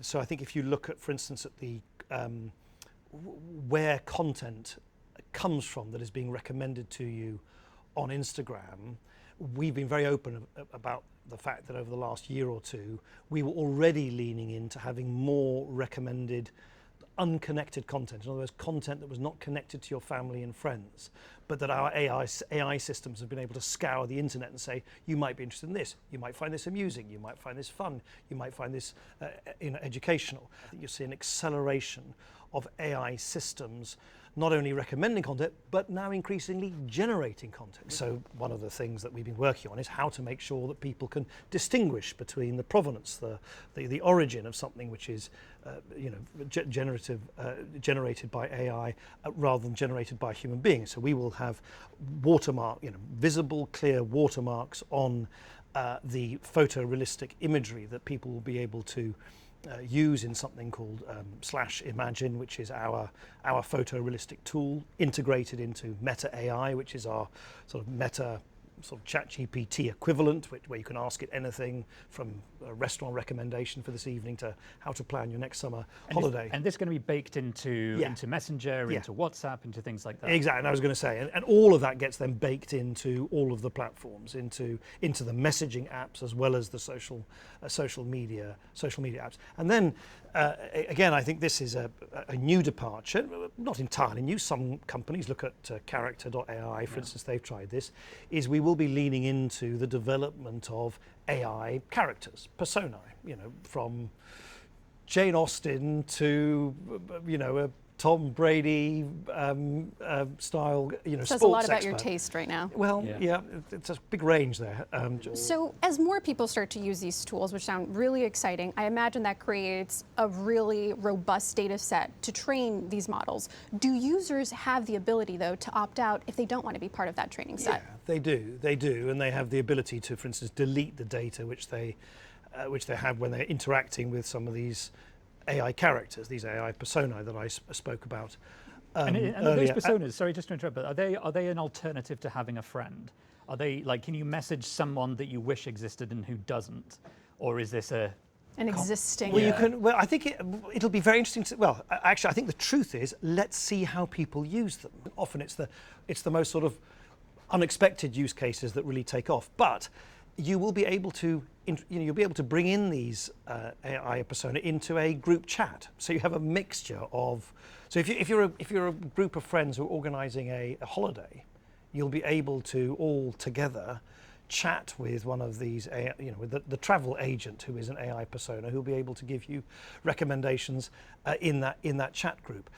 So I think if you look at, for instance, at the where content comes from that is being recommended to you on Instagram, we've been very open about the fact that over the last year or two, we were already leaning into having more recommended unconnected content. In other words, content that was not connected to your family and friends, but that our AI systems have been able to scour the internet and say, you might be interested in this, you might find this amusing, you might find this fun, you might find this educational. I think you'll see an acceleration of AI systems not only recommending content, but now increasingly generating content. So one of the things that we've been working on is how to make sure that people can distinguish between the provenance, the origin of something which is generated by AI rather than generated by human beings. So we will have visible, clear watermarks on the photorealistic imagery that people will be able to use in something called /Imagine, which is our photorealistic tool integrated into Meta AI, which is our sort of Meta sort of ChatGPT equivalent, where you can ask it anything from a restaurant recommendation for this evening to how to plan your next summer holiday. And this is going to be baked into Messenger, into WhatsApp, into things like that. Exactly, and I was going to say, and all of that gets then baked into all of the platforms, into the messaging apps as well as the social media apps. And then again, I think this is a new departure, not entirely new. Some companies look at character.ai, for instance, they've tried this, is we will be leaning into the development of AI characters, personae, from Jane Austen to, a Tom Brady style, Says sports a lot about expert. your taste right now. Well, yeah, it's a big range there. So as more people start to use these tools, which sound really exciting, I imagine that creates a really robust data set to train these models. Do users have the ability, though, to opt out if they don't want to be part of that training set? Yeah, they do, and they have the ability to, for instance, delete the data which they have when they're interacting with some of these AI characters, these AI personae that I spoke about and earlier. those personas, sorry, just to interrupt, but are they an alternative to having a friend? Are they like, can you message someone that you wish existed and who doesn't, or is this an existing? Well, you can. Well, I think it'll be very interesting to. Well, actually, I think the truth is, let's see how people use them. Often, it's the most sort of unexpected use cases that really take off, but you will be able to, you'll be able to bring in these AI persona into a group chat. So you have a mixture of. So if you're a group of friends who are organising a holiday, you'll be able to all together chat with one of these, with the travel agent who is an AI persona, who'll be able to give you recommendations in that chat group.